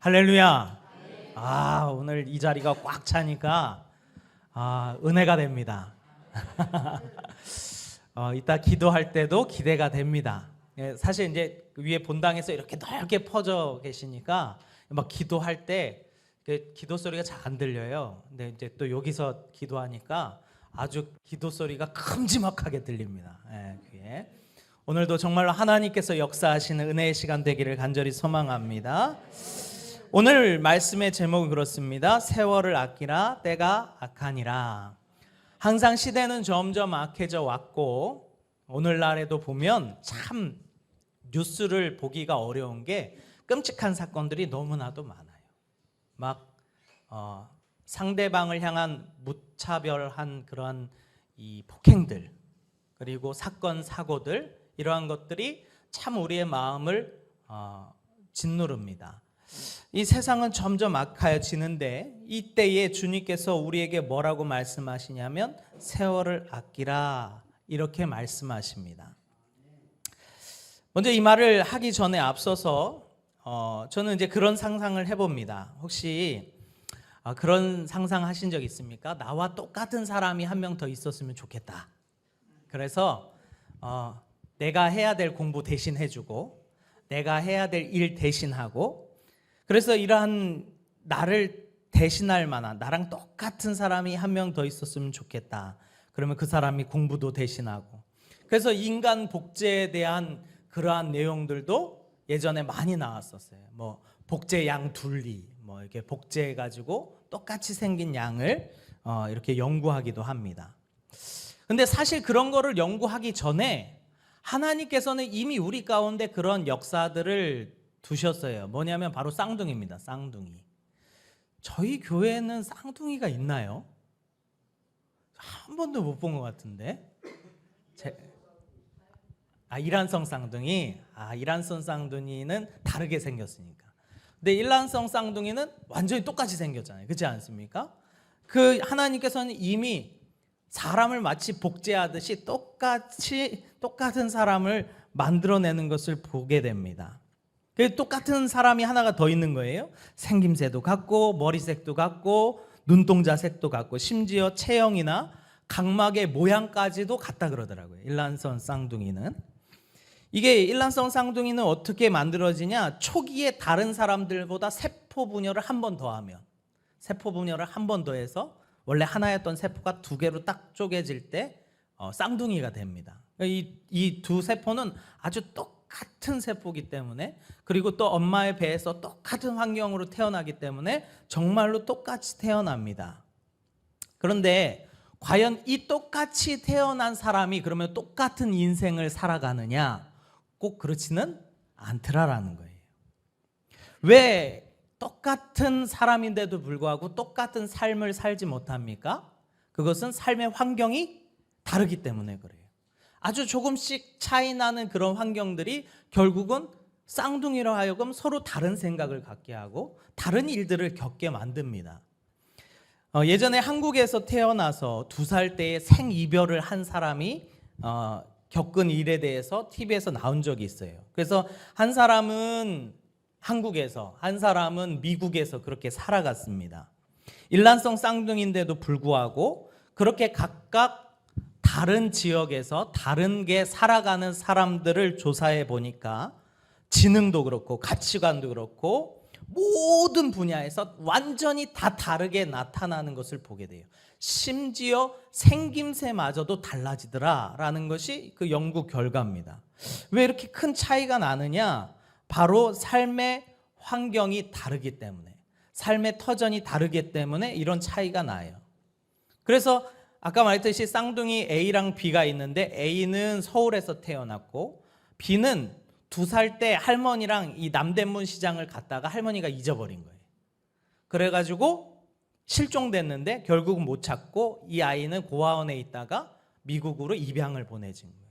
할렐루야. 오늘 이 자리가 꽉 차니까 은혜가 됩니다. 이따 기도할 때도 기대가 됩니다. 사실 이제 위에 본당에서 이렇게 넓게 퍼져 계시니까 막 기도할 때 기도 소리가 잘 안 들려요. 근데 이제 또 여기서 기도하니까 아주 기도 소리가 큼지막하게 들립니다. 그게. 오늘도 정말로 하나님께서 역사하시는 은혜의 시간 되기를 간절히 소망합니다. 오늘 말씀의 제목은 그렇습니다. 세월을 아끼라 때가 악하니라. 항상 시대는 점점 악해져 왔고 오늘날에도 보면 참 뉴스를 보기가 어려운 게 끔찍한 사건들이 너무나도 많아요. 막 상대방을 향한 무차별한 그런 이 폭행들, 그리고 사건 사고들, 이러한 것들이 참 우리의 마음을 짓누릅니다. 이 세상은 점점 악해지는데 이때에 주님께서 우리에게 뭐라고 말씀하시냐면 세월을 아끼라, 이렇게 말씀하십니다. 먼저 이 말을 하기 전에 앞서서 저는 이제 그런 상상을 해봅니다. 혹시 그런 상상하신 적 있습니까? 나와 똑같은 사람이 한 명 더 있었으면 좋겠다. 그래서 내가 해야 될 공부 대신 해주고 내가 해야 될 일 대신하고, 그래서 이러한 나를 대신할 만한 나랑 똑같은 사람이 한 명 더 있었으면 좋겠다. 그러면 그 사람이 공부도 대신하고, 그래서 인간 복제에 대한 그러한 내용들도 예전에 많이 나왔었어요. 뭐 복제 양 둘리, 뭐 이렇게 복제해 가지고 똑같이 생긴 양을 이렇게 연구하기도 합니다. 근데 사실 그런 거를 연구하기 전에 하나님께서는 이미 우리 가운데 그런 역사들을 두셨어요. 뭐냐면 바로 쌍둥이입니다. 쌍둥이. 저희 교회에는 쌍둥이가 있나요? 한 번도 못 본 것 같은데. 이란성 쌍둥이. 이란성 쌍둥이는 다르게 생겼으니까. 근데 일란성 쌍둥이는 완전히 똑같이 생겼잖아요. 그렇지 않습니까? 그 하나님께서는 이미 사람을 마치 복제하듯이 똑같은 사람을 만들어내는 것을 보게 됩니다. 똑같은 사람이 하나가 더 있는 거예요. 생김새도 같고 머리색도 같고 눈동자 색도 같고 심지어 체형이나 각막의 모양까지도 같다 그러더라고요. 일란성 쌍둥이는. 이게 일란성 쌍둥이는 어떻게 만들어지냐? 초기에 다른 사람들보다 세포 분열을 한 번 더하면, 세포 분열을 한 번 더해서 원래 하나였던 세포가 두 개로 딱 쪼개질 때 쌍둥이가 됩니다. 이 두 세포는 아주 똑같은 세포이기 때문에, 그리고 또 엄마의 배에서 똑같은 환경으로 태어나기 때문에 정말로 똑같이 태어납니다. 그런데 과연 이 똑같이 태어난 사람이 그러면 똑같은 인생을 살아가느냐? 꼭 그렇지는 않더라라는 거예요. 왜 똑같은 사람인데도 불구하고 똑같은 삶을 살지 못합니까? 그것은 삶의 환경이 다르기 때문에 그래요. 아주 조금씩 차이 나는 그런 환경들이 결국은 쌍둥이로 하여금 서로 다른 생각을 갖게 하고 다른 일들을 겪게 만듭니다. 예전에 한국에서 태어나서 2살 때에 생이별을 한 사람이 겪은 일에 대해서 TV에서 나온 적이 있어요. 그래서 한 사람은 한국에서, 한 사람은 미국에서 그렇게 살아갔습니다. 일란성 쌍둥이인데도 불구하고 그렇게 각각 다른 지역에서 다른게 살아가는 사람들을 조사해 보니까 지능도 그렇고 가치관도 그렇고 모든 분야에서 완전히 다 다르게 나타나는 것을 보게 돼요. 심지어 생김새마저도 달라지더라라는 것이 그 연구 결과입니다. 왜 이렇게 큰 차이가 나느냐? 바로 삶의 환경이 다르기 때문에, 삶의 터전이 다르기 때문에 이런 차이가 나요. 그래서 아까 말했듯이 쌍둥이 A랑 B가 있는데 A는 서울에서 태어났고 B는 2살 때 할머니랑 이 남대문 시장을 갔다가 할머니가 잊어버린 거예요. 그래가지고 실종됐는데 결국은 못 찾고 이 아이는 고아원에 있다가 미국으로 입양을 보내진 거예요.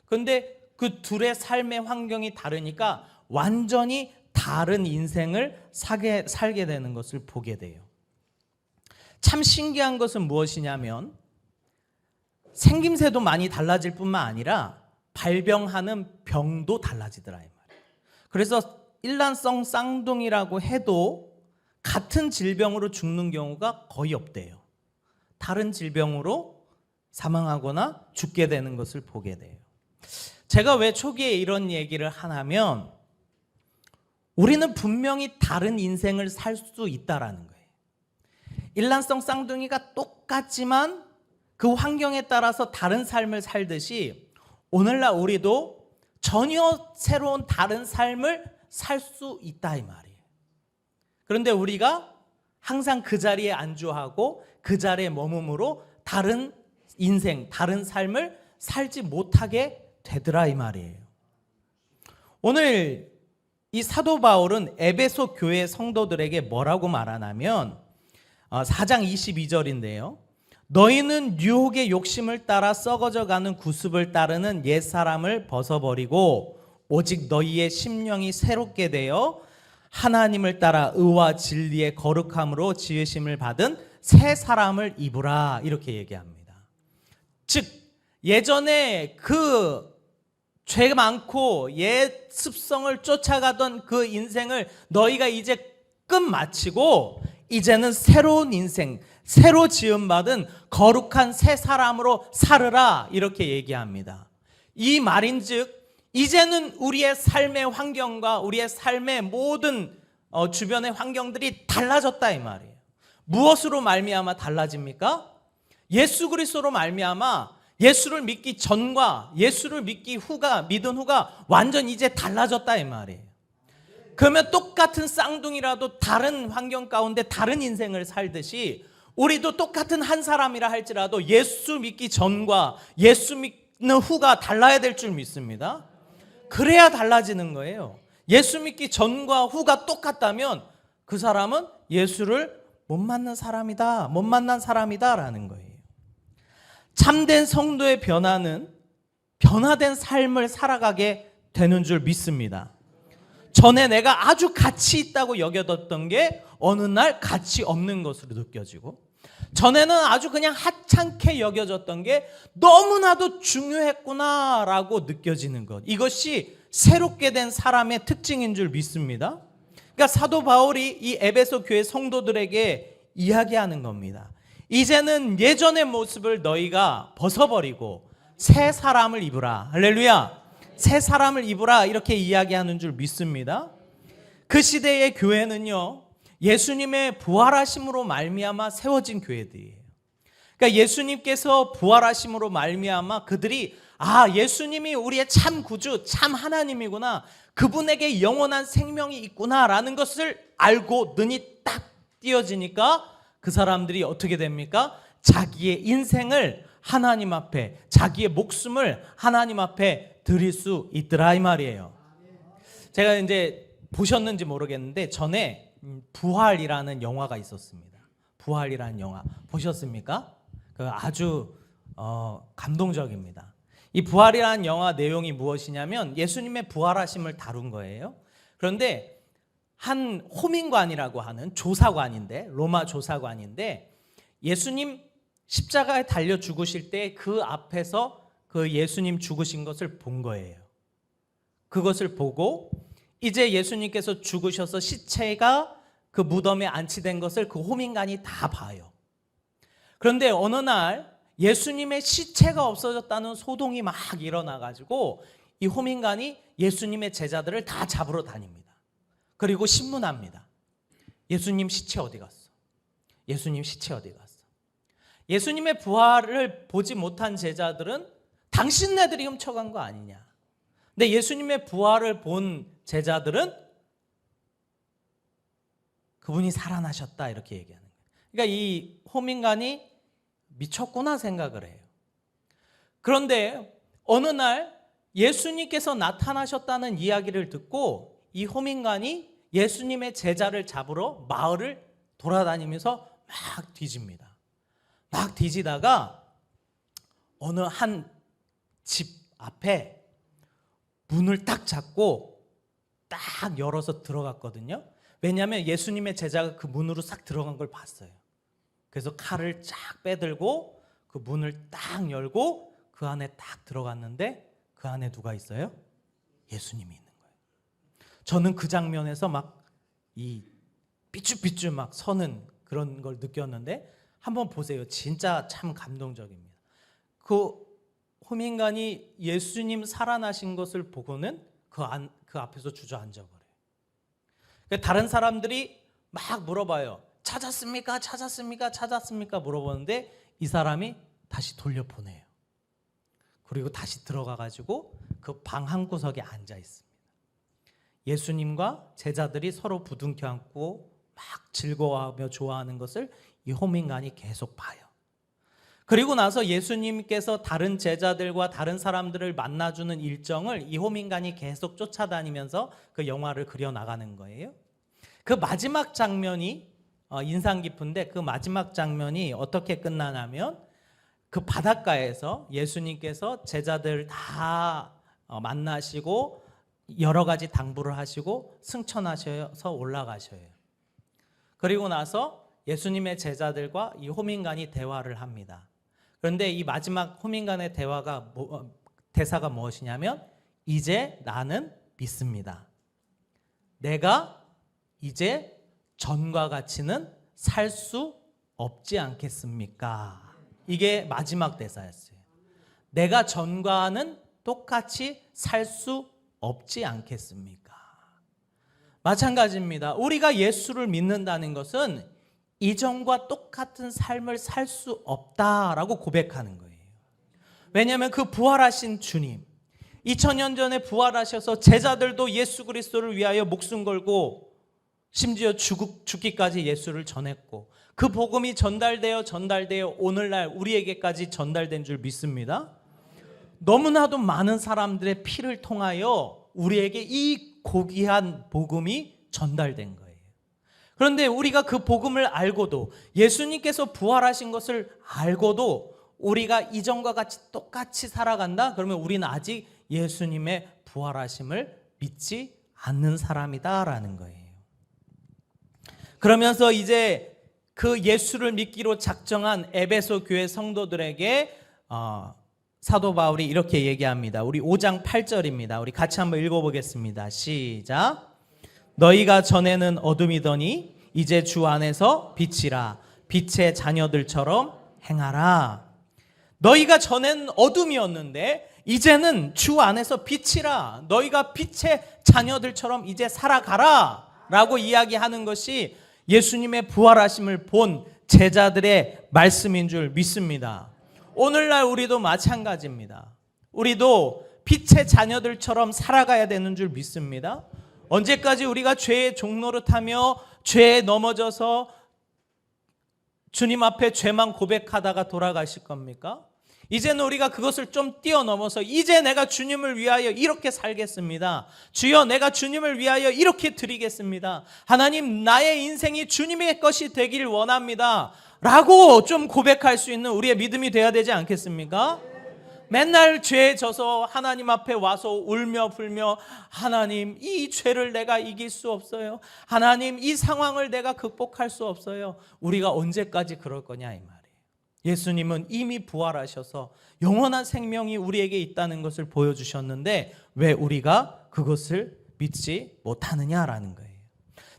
그런데 그 둘의 삶의 환경이 다르니까 완전히 다른 인생을 살게 되는 것을 보게 돼요. 참 신기한 것은 무엇이냐면 생김새도 많이 달라질 뿐만 아니라 발병하는 병도 달라지더라 이 말이에요. 그래서 일란성 쌍둥이라고 해도 같은 질병으로 죽는 경우가 거의 없대요. 다른 질병으로 사망하거나 죽게 되는 것을 보게 돼요. 제가 왜 초기에 이런 얘기를 하냐면 우리는 분명히 다른 인생을 살 수 있다라는 거예요. 일란성 쌍둥이가 똑같지만 그 환경에 따라서 다른 삶을 살듯이 오늘날 우리도 전혀 새로운 다른 삶을 살 수 있다 이 말이에요. 그런데 우리가 항상 그 자리에 안주하고 그 자리에 머금으로 다른 인생, 다른 삶을 살지 못하게 되더라 이 말이에요. 오늘 이 사도 바울은 에베소 교회 성도들에게 뭐라고 말하냐면 4장 22절인데요. 너희는 유혹의 욕심을 따라 썩어져가는 구습을 따르는 옛사람을 벗어버리고 오직 너희의 심령이 새롭게 되어 하나님을 따라 의와 진리의 거룩함으로 지으심을 받은 새 사람을 입으라 이렇게 얘기합니다. 즉 예전에 그 죄 많고 옛 습성을 쫓아가던 그 인생을 너희가 이제 끝마치고 이제는 새로운 인생, 새로 지음받은 거룩한 새 사람으로 살으라 이렇게 얘기합니다. 이 말인즉 이제는 우리의 삶의 환경과 우리의 삶의 모든 주변의 환경들이 달라졌다 이 말이에요. 무엇으로 말미암아 달라집니까? 예수 그리스도로 말미암아 예수를 믿기 전과 예수를 믿기 후가 믿은 후가 완전 이제 달라졌다 이 말이에요. 그러면 똑같은 쌍둥이라도 다른 환경 가운데 다른 인생을 살듯이 우리도 똑같은 한 사람이라 할지라도 예수 믿기 전과 예수 믿는 후가 달라야 될 줄 믿습니다. 그래야 달라지는 거예요. 예수 믿기 전과 후가 똑같다면 그 사람은 예수를 못 만난 사람이다라는 거예요. 참된 성도의 변화는 변화된 삶을 살아가게 되는 줄 믿습니다. 전에 내가 아주 가치 있다고 여겨뒀던 게 어느 날 가치 없는 것으로 느껴지고 전에는 아주 그냥 하찮게 여겨졌던 게 너무나도 중요했구나라고 느껴지는 것. 이것이 새롭게 된 사람의 특징인 줄 믿습니다. 그러니까 사도 바울이 이 에베소 교회 성도들에게 이야기하는 겁니다. 이제는 예전의 모습을 너희가 벗어버리고 새 사람을 입으라. 할렐루야. 새 사람을 입으라 이렇게 이야기하는 줄 믿습니다. 그 시대의 교회는요 예수님의 부활하심으로 말미암아 세워진 교회들이에요. 그러니까 예수님께서 부활하심으로 말미암아 그들이 예수님이 우리의 참 구주, 참 하나님이구나, 그분에게 영원한 생명이 있구나라는 것을 알고 눈이 딱 띄어지니까 그 사람들이 어떻게 됩니까? 자기의 인생을 하나님 앞에, 자기의 목숨을 하나님 앞에 드릴 수 있더라 이 말이에요. 제가 이제 보셨는지 모르겠는데 전에 부활이라는 영화가 있었습니다. 부활이라는 영화 보셨습니까? 아주 감동적입니다. 이 부활이라는 영화 내용이 무엇이냐면 예수님의 부활하심을 다룬 거예요. 그런데 한 호민관이라고 하는 조사관인데, 로마 조사관인데 예수님 십자가에 달려 죽으실 때 그 앞에서 그 예수님 죽으신 것을 본 거예요. 그것을 보고 이제 예수님께서 죽으셔서 시체가 그 무덤에 안치된 것을 그 호민관이 다 봐요. 그런데 어느 날 예수님의 시체가 없어졌다는 소동이 막 일어나가지고 이 호민관이 예수님의 제자들을 다 잡으러 다닙니다. 그리고 신문합니다. 예수님 시체 어디 갔어? 예수님 시체 어디 갔어? 예수님의 부활을 보지 못한 제자들은 당신네들이 훔쳐간 거 아니냐. 근데 예수님의 부활을 본 제자들은 그분이 살아나셨다 이렇게 얘기하는 거예요. 그러니까 이 호민관이 미쳤구나 생각을 해요. 그런데 어느 날 예수님께서 나타나셨다는 이야기를 듣고 이 호민관이 예수님의 제자를 잡으러 마을을 돌아다니면서 막 뒤집니다. 막 뒤지다가 어느 한 집 앞에 문을 딱 잡고 딱 열어서 들어갔거든요. 왜냐하면 예수님의 제자가 그 문으로 싹 들어간 걸 봤어요. 그래서 칼을 쫙 빼들고 그 문을 딱 열고 그 안에 딱 들어갔는데 그 안에 누가 있어요? 예수님이 있는 거예요. 저는 그 장면에서 막 이 삐쭈삐쭈 막 서는 그런 걸 느꼈는데 한번 보세요. 진짜 참 감동적입니다. 그 호민간이 예수님 살아나신 것을 보고는 그 앞에서 주저앉아 버려요. 그러니까 다른 사람들이 막 물어봐요. 찾았습니까? 찾았습니까? 찾았습니까? 물어보는데 이 사람이 다시 돌려보내요. 그리고 다시 들어가 가지고 그 방 한 구석에 앉아 있습니다. 예수님과 제자들이 서로 부둥켜 안고 막 즐거워하며 좋아하는 것을 이 호민간이 계속 봐요. 그리고 나서 예수님께서 다른 제자들과 다른 사람들을 만나주는 일정을 이 호민간이 계속 쫓아다니면서 그 영화를 그려나가는 거예요. 그 마지막 장면이 인상 깊은데, 그 마지막 장면이 어떻게 끝나냐면 그 바닷가에서 예수님께서 제자들 다 만나시고 여러 가지 당부를 하시고 승천하셔서 올라가셔요. 그리고 나서 예수님의 제자들과 이 호민간이 대화를 합니다. 그런데 이 마지막 호민간의 대사가 무엇이냐면, 이제 나는 믿습니다. 내가 이제 전과 같이는 살 수 없지 않겠습니까? 이게 마지막 대사였어요. 내가 전과는 똑같이 살 수 없지 않겠습니까? 마찬가지입니다. 우리가 예수를 믿는다는 것은 이전과 똑같은 삶을 살 수 없다라고 고백하는 거예요. 왜냐하면 그 부활하신 주님, 2000년 전에 부활하셔서 제자들도 예수 그리스도를 위하여 목숨 걸고 심지어 죽기까지 예수를 전했고, 그 복음이 전달되어 오늘날 우리에게까지 전달된 줄 믿습니다. 너무나도 많은 사람들의 피를 통하여 우리에게 이 고귀한 복음이 전달된 거예요. 그런데 우리가 그 복음을 알고도, 예수님께서 부활하신 것을 알고도 우리가 이전과 같이 똑같이 살아간다? 그러면 우리는 아직 예수님의 부활하심을 믿지 않는 사람이다라는 거예요. 그러면서 이제 그 예수를 믿기로 작정한 에베소 교회 성도들에게 사도 바울이 이렇게 얘기합니다. 우리 5장 8절입니다. 우리 같이 한번 읽어보겠습니다. 시작. 너희가 전에는 어둠이더니 이제 주 안에서 빛이라. 빛의 자녀들처럼 행하라. 너희가 전에는 어둠이었는데 이제는 주 안에서 빛이라. 너희가 빛의 자녀들처럼 이제 살아가라 라고 이야기하는 것이 예수님의 부활하심을 본 제자들의 말씀인 줄 믿습니다. 오늘날 우리도 마찬가지입니다. 우리도 빛의 자녀들처럼 살아가야 되는 줄 믿습니다. 언제까지 우리가 죄의 종노릇하며 죄에 넘어져서 주님 앞에 죄만 고백하다가 돌아가실 겁니까? 이제는 우리가 그것을 좀 뛰어넘어서 이제 내가 주님을 위하여 이렇게 살겠습니다. 주여, 내가 주님을 위하여 이렇게 드리겠습니다. 하나님, 나의 인생이 주님의 것이 되길 원합니다 라고 좀 고백할 수 있는 우리의 믿음이 되어야 되지 않겠습니까? 맨날 죄에 져서 하나님 앞에 와서 울며 불며, 하나님, 이 죄를 내가 이길 수 없어요. 하나님, 이 상황을 내가 극복할 수 없어요. 우리가 언제까지 그럴 거냐 이 말이에요. 예수님은 이미 부활하셔서 영원한 생명이 우리에게 있다는 것을 보여주셨는데 왜 우리가 그것을 믿지 못하느냐라는 거예요.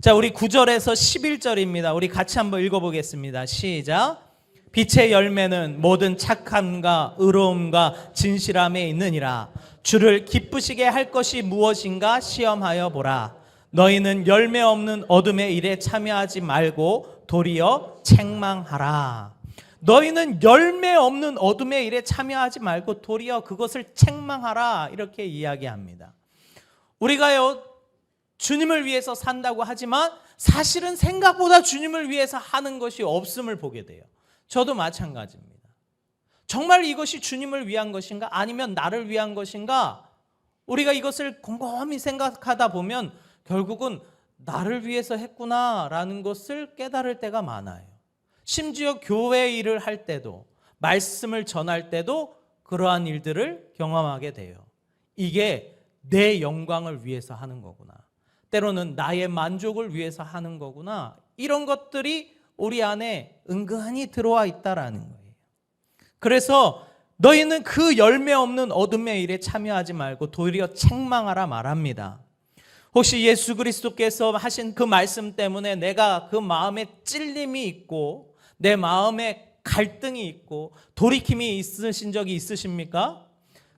자, 우리 9절에서 11절입니다. 우리 같이 한번 읽어보겠습니다. 시작. 빛의 열매는 모든 착함과 의로움과 진실함에 있느니라. 주를 기쁘시게 할 것이 무엇인가 시험하여 보라. 너희는 열매 없는 어둠의 일에 참여하지 말고 도리어 책망하라. 너희는 열매 없는 어둠의 일에 참여하지 말고 도리어 그것을 책망하라. 이렇게 이야기합니다. 우리가요, 주님을 위해서 산다고 하지만 사실은 생각보다 주님을 위해서 하는 것이 없음을 보게 돼요. 저도 마찬가지입니다. 정말 이것이 주님을 위한 것인가? 아니면 나를 위한 것인가? 우리가 이것을 곰곰이 생각하다 보면 결국은 나를 위해서 했구나라는 것을 깨달을 때가 많아요. 심지어 교회 일을 할 때도, 말씀을 전할 때도 그러한 일들을 경험하게 돼요. 이게 내 영광을 위해서 하는 거구나. 때로는 나의 만족을 위해서 하는 거구나. 이런 것들이 우리 안에 은근히 들어와 있다라는 거예요. 그래서 너희는 그 열매 없는 어둠의 일에 참여하지 말고 도리어 책망하라 말합니다. 혹시 예수 그리스도께서 하신 그 말씀 때문에 내가 그 마음에 찔림이 있고 내 마음에 갈등이 있고 돌이킴이 있으신 적이 있으십니까?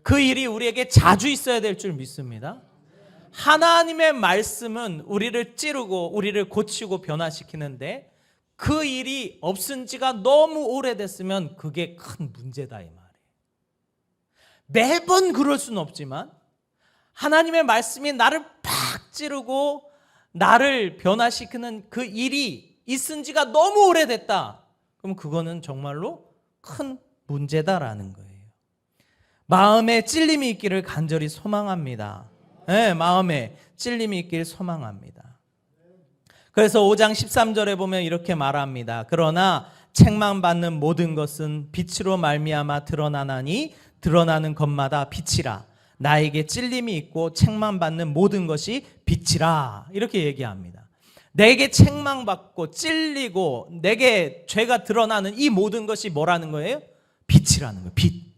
그 일이 우리에게 자주 있어야 될 줄 믿습니다. 하나님의 말씀은 우리를 찌르고 우리를 고치고 변화시키는데 그 일이 없은 지가 너무 오래됐으면 그게 큰 문제다 이 말이에요. 매번 그럴 수는 없지만 하나님의 말씀이 나를 팍 찌르고 나를 변화시키는 그 일이 있은 지가 너무 오래됐다. 그럼 그거는 정말로 큰 문제다라는 거예요. 마음에 찔림이 있기를 간절히 소망합니다. 네, 마음에 찔림이 있기를 소망합니다. 그래서 5장 13절에 보면 이렇게 말합니다. 그러나 책망받는 모든 것은 빛으로 말미암아 드러나나니 드러나는 것마다 빛이라. 나에게 찔림이 있고 책망받는 모든 것이 빛이라. 이렇게 얘기합니다. 내게 책망받고 찔리고 내게 죄가 드러나는 이 모든 것이 뭐라는 거예요? 빛이라는 거예요. 빛.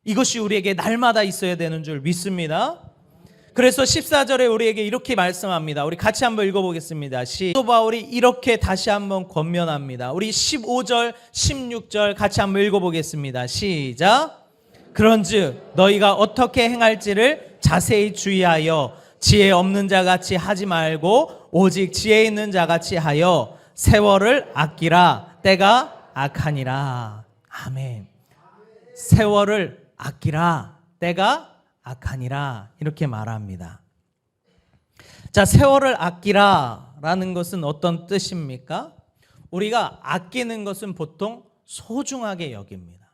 이것이 우리에게 날마다 있어야 되는 줄 믿습니다. 그래서 14절에 우리에게 이렇게 말씀합니다. 우리 같이 한번 읽어보겠습니다. 사도 바울이 이렇게 다시 한번 권면합니다. 우리 15절, 16절 같이 한번 읽어보겠습니다. 시작. 그런즉 너희가 어떻게 행할지를 자세히 주의하여 지혜 없는 자같이 하지 말고 오직 지혜 있는 자같이 하여 세월을 아끼라. 때가 악하니라. 아멘. 세월을 아끼라. 때가 악하니라. 이렇게 말합니다. 자, 세월을 아끼라 라는 것은 어떤 뜻입니까? 우리가 아끼는 것은 보통 소중하게 여깁니다.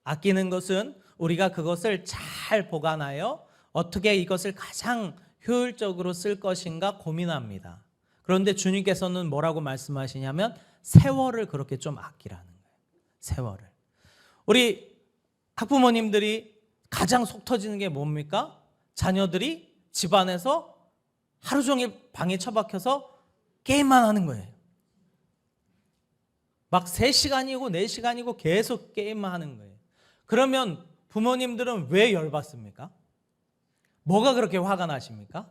아끼는 것은 우리가 그것을 잘 보관하여 어떻게 이것을 가장 효율적으로 쓸 것인가 고민합니다. 그런데 주님께서는 뭐라고 말씀하시냐면 세월을 그렇게 좀 아끼라는 거예요. 세월을. 우리 학부모님들이 가장 속 터지는 게 뭡니까? 자녀들이 집안에서 하루 종일 방에 처박혀서 게임만 하는 거예요. 막 3시간이고 4시간이고 계속 게임만 하는 거예요. 그러면 부모님들은 왜 열받습니까? 뭐가 그렇게 화가 나십니까?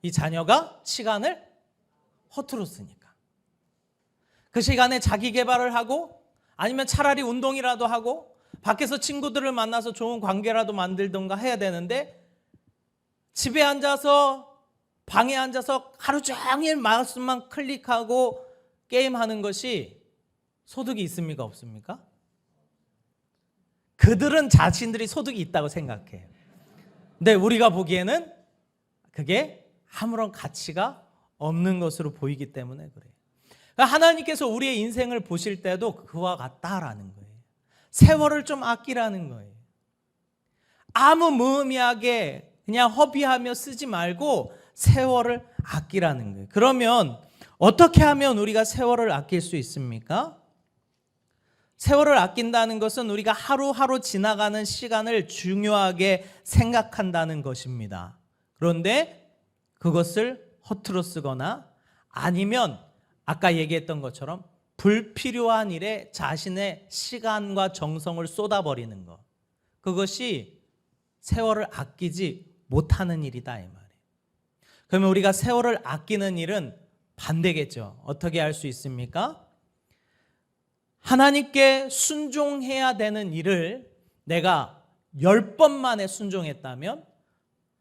이 자녀가 시간을 허투루 쓰니까. 그 시간에 자기 개발을 하고 아니면 차라리 운동이라도 하고 밖에서 친구들을 만나서 좋은 관계라도 만들던가 해야 되는데 집에 앉아서 방에 앉아서 하루 종일 마우스만 클릭하고 게임하는 것이 소득이 있습니까? 없습니까? 그들은 자신들이 소득이 있다고 생각해요. 근데 우리가 보기에는 그게 아무런 가치가 없는 것으로 보이기 때문에 그래요. 하나님께서 우리의 인생을 보실 때도 그와 같다라는 거예요. 세월을 좀 아끼라는 거예요. 아무 무의미하게 그냥 허비하며 쓰지 말고 세월을 아끼라는 거예요. 그러면 어떻게 하면 우리가 세월을 아낄 수 있습니까? 세월을 아낀다는 것은 우리가 하루하루 지나가는 시간을 중요하게 생각한다는 것입니다. 그런데 그것을 허투루 쓰거나 아니면 아까 얘기했던 것처럼 불필요한 일에 자신의 시간과 정성을 쏟아버리는 것, 그것이 세월을 아끼지 못하는 일이다 이 말이에요. 그러면 우리가 세월을 아끼는 일은 반대겠죠. 어떻게 할 수 있습니까? 하나님께 순종해야 되는 일을 내가 10번 만에 순종했다면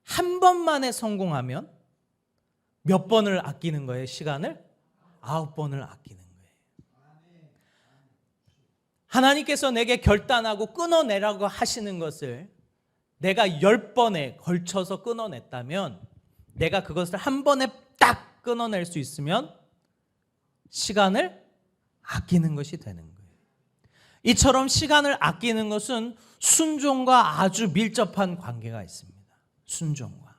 한 번 만에 성공하면 몇 번을 아끼는 거예요? 시간을? 9번을 아끼는 거예요. 하나님께서 내게 결단하고 끊어내라고 하시는 것을 내가 10번에 걸쳐서 끊어냈다면 내가 그것을 한 번에 딱 끊어낼 수 있으면 시간을 아끼는 것이 되는 거예요. 이처럼 시간을 아끼는 것은 순종과 아주 밀접한 관계가 있습니다. 순종과.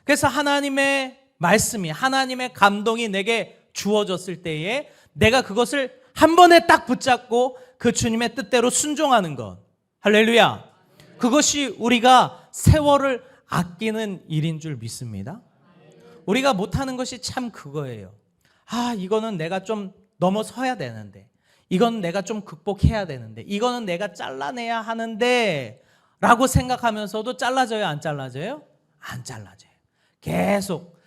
그래서 하나님의 말씀이, 하나님의 감동이 내게 주어졌을 때에 내가 그것을 한 번에 딱 붙잡고 그 주님의 뜻대로 순종하는 것. 할렐루야. 그것이 우리가 세월을 아끼는 일인 줄 믿습니다. 우리가 못하는 것이 참 그거예요. 이거는 내가 좀 넘어서야 되는데, 이건 내가 좀 극복해야 되는데, 이거는 내가 잘라내야 하는데 라고 생각하면서도 잘라져요, 안 잘라져요? 안 잘라져요. 계속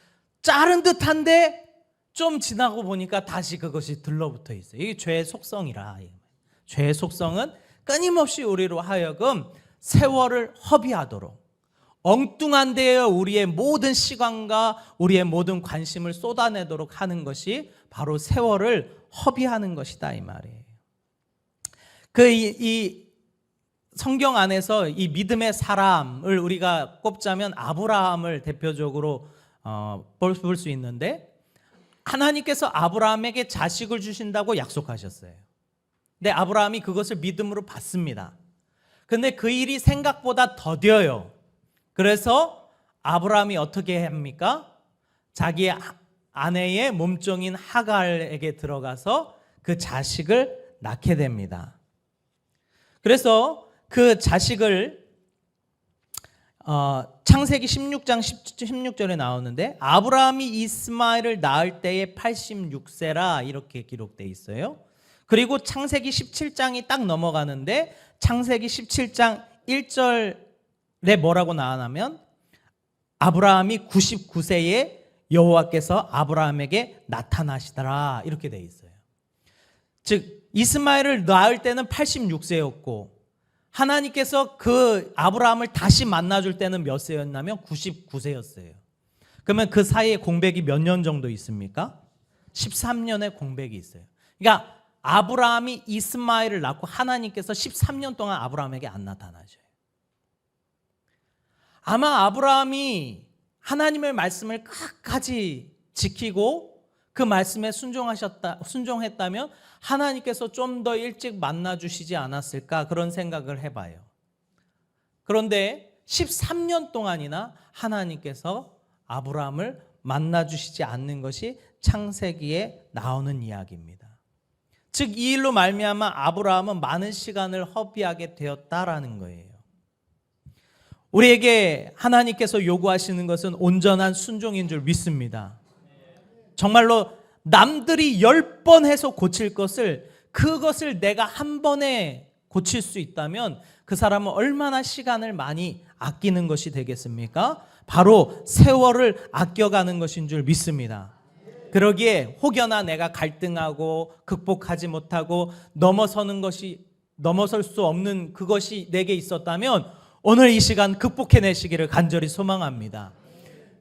자른 듯한데 좀 지나고 보니까 다시 그것이 들러붙어 있어요. 이게 죄의 속성이라. 죄의 속성은 끊임없이 우리로 하여금 세월을 허비하도록, 엉뚱한 데에 우리의 모든 시간과 우리의 모든 관심을 쏟아내도록 하는 것이 바로 세월을 허비하는 것이다, 이 말이에요. 이 성경 안에서 이 믿음의 사람을 우리가 꼽자면 아브라함을 대표적으로 볼 수 있는데, 하나님께서 아브라함에게 자식을 주신다고 약속하셨어요. 근데 아브라함이 그것을 믿음으로 받습니다. 근데 그 일이 생각보다 더뎌요. 그래서 아브라함이 어떻게 합니까? 자기 아내의 몸종인 하갈에게 들어가서 그 자식을 낳게 됩니다. 그래서 그 자식을 창세기 16장 16절에 나오는데, 아브라함이 이스마엘을 낳을 때에 86세라 이렇게 기록되어 있어요. 그리고 창세기 17장이 딱 넘어가는데 창세기 17장 1절에 뭐라고 나오냐면, 아브라함이 99세에 여호와께서 아브라함에게 나타나시더라 이렇게 되어 있어요. 즉 이스마엘을 낳을 때는 86세였고 하나님께서 그 아브라함을 다시 만나줄 때는 몇 세였냐면 99세였어요. 그러면 그 사이에 공백이 몇 년 정도 있습니까? 13년의 공백이 있어요. 그러니까 아브라함이 이스마엘을 낳고 하나님께서 13년 동안 아브라함에게 안 나타나셔요. 아마 아브라함이 하나님의 말씀을 끝까지 지키고 그 말씀에 순종했다면 하나님께서 좀 더 일찍 만나주시지 않았을까, 그런 생각을 해봐요. 그런데 13년 동안이나 하나님께서 아브라함을 만나주시지 않는 것이 창세기에 나오는 이야기입니다. 즉 이 일로 말미암아 아브라함은 많은 시간을 허비하게 되었다라는 거예요. 우리에게 하나님께서 요구하시는 것은 온전한 순종인 줄 믿습니다. 정말로 남들이 10번 해서 고칠 것을, 그것을 내가 한 번에 고칠 수 있다면 그 사람은 얼마나 시간을 많이 아끼는 것이 되겠습니까? 바로 세월을 아껴가는 것인 줄 믿습니다. 그러기에 혹여나 내가 갈등하고 극복하지 못하고 넘어설 수 없는 그것이 내게 있었다면 오늘 이 시간 극복해내시기를 간절히 소망합니다.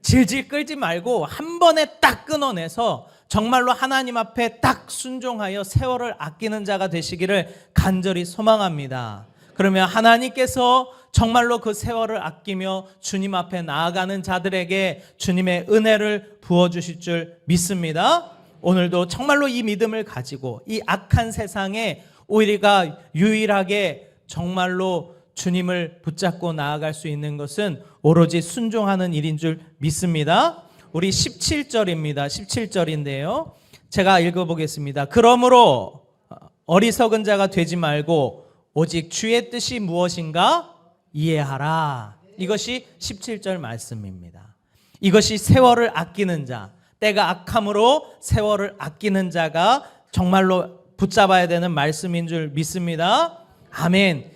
질질 끌지 말고 한 번에 딱 끊어내서 정말로 하나님 앞에 딱 순종하여 세월을 아끼는 자가 되시기를 간절히 소망합니다. 그러면 하나님께서 정말로 그 세월을 아끼며 주님 앞에 나아가는 자들에게 주님의 은혜를 부어주실 줄 믿습니다. 오늘도 정말로 이 믿음을 가지고 이 악한 세상에 우리가 유일하게 정말로 주님을 붙잡고 나아갈 수 있는 것은 오로지 순종하는 일인 줄 믿습니다. 우리 17절입니다. 17절인데요. 제가 읽어보겠습니다. 그러므로 어리석은 자가 되지 말고 오직 주의 뜻이 무엇인가 이해하라. 이것이 17절 말씀입니다. 이것이 세월을 아끼는 자, 때가 악함으로 세월을 아끼는 자가 정말로 붙잡아야 되는 말씀인 줄 믿습니다. 아멘.